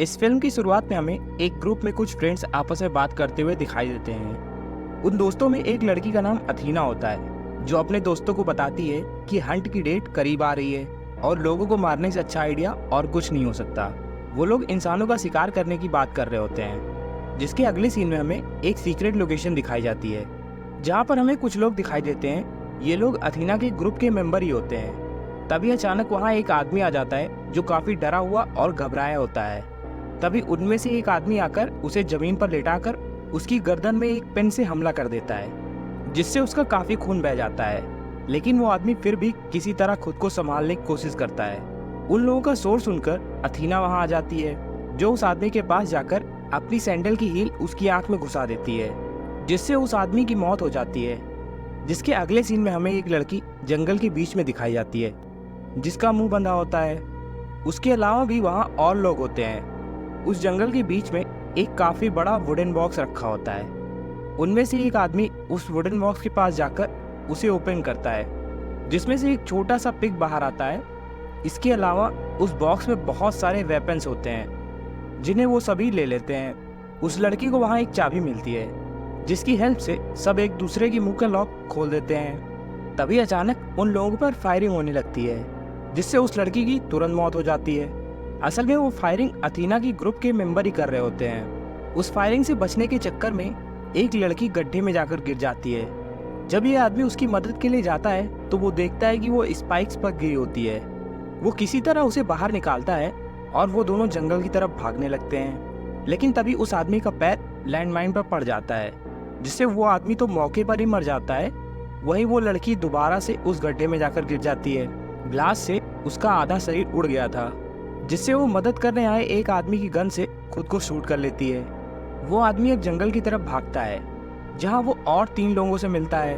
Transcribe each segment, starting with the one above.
इस फिल्म की शुरुआत में हमें एक ग्रुप में कुछ फ्रेंड्स आपस में बात करते हुए दिखाई देते हैं। उन दोस्तों में एक लड़की का नाम अथीना होता है, जो अपने दोस्तों को बताती है कि हंट की डेट करीब आ रही है और लोगों को मारने से अच्छा आइडिया और कुछ नहीं हो सकता। वो लोग इंसानों का शिकार करने की बात कर रहे होते हैं, जिसके अगले सीन में हमें एक सीक्रेट लोकेशन दिखाई जाती है, जहाँ पर हमें कुछ लोग दिखाई देते हैं। ये लोग अथीना के ग्रुप के मेंबर ही होते हैं। तभी अचानक वहाँ एक आदमी आ जाता है जो काफी डरा हुआ और घबराया होता है। तभी उनमें से एक आदमी आकर उसे जमीन पर लेटाकर उसकी गर्दन में एक पेन से हमला कर देता है, जिससे उसका काफी खून बह जाता है। लेकिन वो आदमी फिर भी किसी तरह खुद को संभालने की कोशिश करता है। उन लोगों का शोर सुनकर अथीना वहां आ जाती है, जो उस आदमी के पास जाकर अपनी सैंडल की हील उसकी आंख में घुसा देती है, जिससे उस आदमी की मौत हो जाती है। जिसके अगले सीन में हमें एक लड़की जंगल के बीच में दिखाई जाती है, जिसका मुंह बंधा होता है। उसके अलावा भी वहाँ और लोग होते हैं। उस जंगल के बीच में एक काफी बड़ा वुडन बॉक्स रखा होता है। उनमें से एक आदमी उस वुडन बॉक्स के पास जाकर उसे ओपन करता है, जिसमें से एक छोटा सा पिग बाहर आता है। इसके अलावा उस बॉक्स में बहुत सारे वेपन्स होते हैं, जिन्हें वो सभी ले लेते हैं। उस लड़की को वहाँ एक चाबी मिलती है, जिसकी हेल्प से सब एक दूसरे की मुंह का लॉक खोल देते हैं। तभी अचानक उन लोगों पर फायरिंग होने लगती है, जिससे उस लड़की की तुरंत मौत हो जाती है। असल में वो फायरिंग अथीना की ग्रुप के मेंबर ही कर रहे होते हैं। उस फायरिंग से बचने के चक्कर में एक लड़की गड्ढे में जाकर गिर जाती है। जब ये आदमी उसकी मदद के लिए जाता है तो वो देखता है कि वो स्पाइक्स पर गिरी होती है। वो किसी तरह उसे बाहर निकालता है और वो दोनों जंगल की तरफ भागने लगते हैं। लेकिन तभी उस आदमी का पैर लैंडमाइन पर पड़ जाता है, जिससे वो आदमी तो मौके पर ही मर जाता है। वहीं वो लड़की दोबारा से उस गड्ढे में जाकर गिर जाती है। ब्लास्ट से उसका आधा शरीर उड़ गया था, जिससे वो मदद करने आए एक आदमी की गन से खुद को शूट कर लेती है। वो आदमी एक जंगल की तरफ भागता है, जहां वो और 3 लोगों से मिलता है।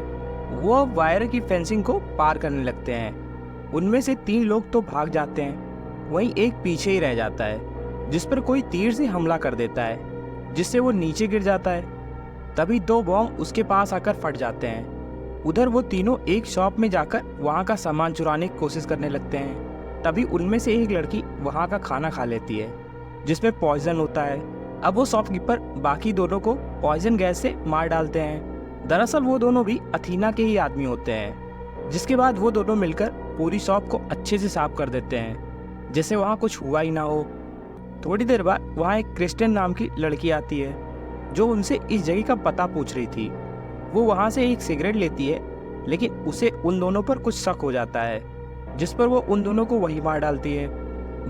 वो अब वायर की फेंसिंग को पार करने लगते हैं। उनमें से 3 लोग तो भाग जाते हैं, वहीं एक पीछे ही रह जाता है, जिस पर कोई तीर से हमला कर देता है, जिससे वो नीचे गिर जाता है। तभी 2 बॉम्ब उसके पास आकर फट जाते हैं। उधर वो तीनों एक शॉप में जाकर वहाँ का सामान चुराने की कोशिश करने लगते हैं। तभी उनमें से एक लड़की वहाँ का खाना खा लेती है, जिसमें पॉइजन होता है। अब वो शॉपकीपर बाकी दोनों को पॉइजन गैस से मार डालते हैं। दरअसल वो दोनों भी अथीना के ही आदमी होते हैं। जिसके बाद वो दोनों मिलकर पूरी शॉप को अच्छे से साफ कर देते हैं, जैसे वहाँ कुछ हुआ ही ना हो। थोड़ी देर बाद वहाँ एक क्रिस्टियन नाम की लड़की आती है, जो उनसे इस जगह का पता पूछ रही थी। वो वहाँ से एक सिगरेट लेती है, लेकिन उसे उन दोनों पर कुछ शक हो जाता है, जिस पर वो उन दोनों को वही मार डालती है।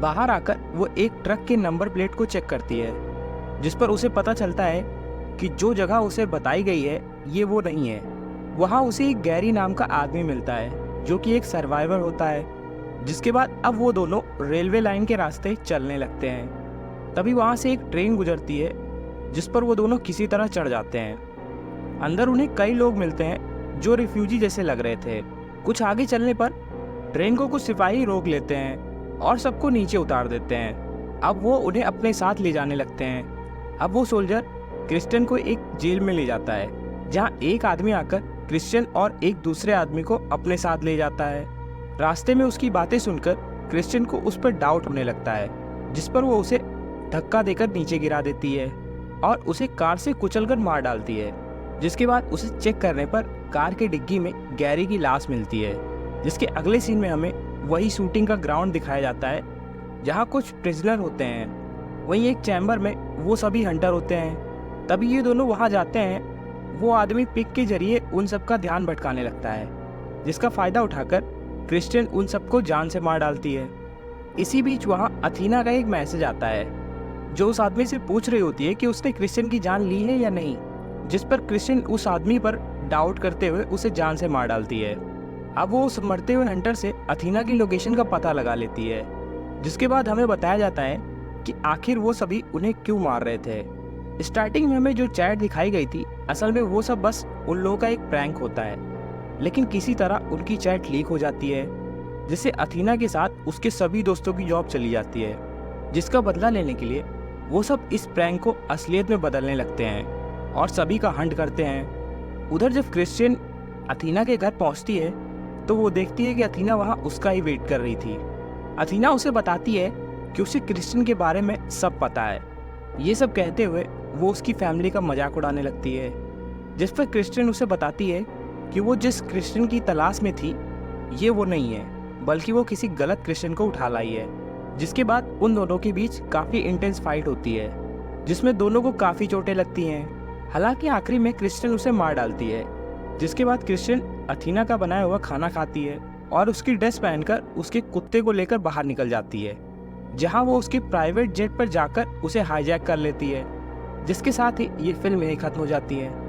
बाहर आकर वो एक ट्रक के नंबर प्लेट को चेक करती है, जिस पर उसे पता चलता है कि जो जगह उसे बताई गई है ये वो नहीं है। वहाँ उसे एक गैरी नाम का आदमी मिलता है, जो कि एक सर्वाइवर होता है। जिसके बाद अब वो दोनों रेलवे लाइन के रास्ते चलने लगते हैं। तभी वहाँ से एक ट्रेन गुजरती है, जिस पर वो दोनों किसी तरह चढ़ जाते हैं। अंदर उन्हें कई लोग मिलते हैं जो रिफ्यूजी जैसे लग रहे थे। कुछ आगे चलने पर ट्रेन को कुछ सिपाही रोक लेते हैं और सबको नीचे उतार देते हैं। अब वो उन्हें अपने साथ ले जाने लगते हैं। अब वो सोल्जर क्रिश्चियन को एक जेल में ले जाता है, जहां एक आदमी आकर क्रिश्चियन और एक दूसरे आदमी को अपने साथ ले जाता है। रास्ते में उसकी बातें सुनकर क्रिश्चियन को उस पर डाउट होने लगता है, जिस पर वो उसे धक्का देकर नीचे गिरा देती है और उसे कार से कुचलकर मार डालती है। जिसके बाद उसे चेक करने पर कार की डिग्गी में गैरी की लाश मिलती है। जिसके अगले सीन में हमें वही शूटिंग का ग्राउंड दिखाया जाता है, जहाँ कुछ प्रिजनर होते हैं। वहीं एक चैम्बर में वो सभी हंटर होते हैं। तभी ये दोनों वहाँ जाते हैं। वो आदमी पिक के जरिए उन सब का ध्यान भटकाने लगता है, जिसका फायदा उठाकर क्रिश्चियन उन सबको जान से मार डालती है। इसी बीच वहाँ अथीना का एक मैसेज आता है, जो उस आदमी से पूछ रही होती है कि उसने क्रिश्चियन की जान ली है या नहीं। जिस पर क्रिश्चियन उस आदमी पर डाउट करते हुए उसे जान से मार डालती है। अब वो उस मरते हुए हंटर से अथीना की लोकेशन का पता लगा लेती है। जिसके बाद हमें बताया जाता है कि आखिर वो सभी उन्हें क्यों मार रहे थे। स्टार्टिंग में हमें जो चैट दिखाई गई थी, असल में वो सब बस उन लोगों का एक प्रैंक होता है। लेकिन किसी तरह उनकी चैट लीक हो जाती है, जिससे अथीना के साथ उसके सभी दोस्तों की जॉब चली जाती है। जिसका बदला लेने के लिए वो सब इस प्रैंक को असलियत में बदलने लगते हैं और सभी का हंट करते हैं। उधर जब क्रिश्चियन अथीना के घर पहुंचती है तो वो देखती है कि अथीना वहाँ उसका ही वेट कर रही थी। अथीना उसे बताती है कि उसे क्रिस्टियन के बारे में सब पता है। ये सब कहते हुए वो उसकी फैमिली का मजाक उड़ाने लगती है, जिस पर क्रिस्टियन उसे बताती है कि वो जिस क्रिस्टियन की तलाश में थी ये वो नहीं है, बल्कि वो किसी गलत क्रिश्चियन को उठा लाई है। जिसके बाद उन दोनों के बीच काफ़ी इंटेंस फाइट होती है, जिसमें दोनों को काफ़ी चोटें लगती हैं। हालांकि आखिरी में क्रिस्टियन उसे मार डालती है। जिसके बाद क्रिस्टियन अथीना का बनाया हुआ खाना खाती है और उसकी ड्रेस पहनकर उसके कुत्ते को लेकर बाहर निकल जाती है, जहां वो उसके प्राइवेट जेट पर जाकर उसे हाईजैक कर लेती है। जिसके साथ ही ये फिल्म यहीं खत्म हो जाती है।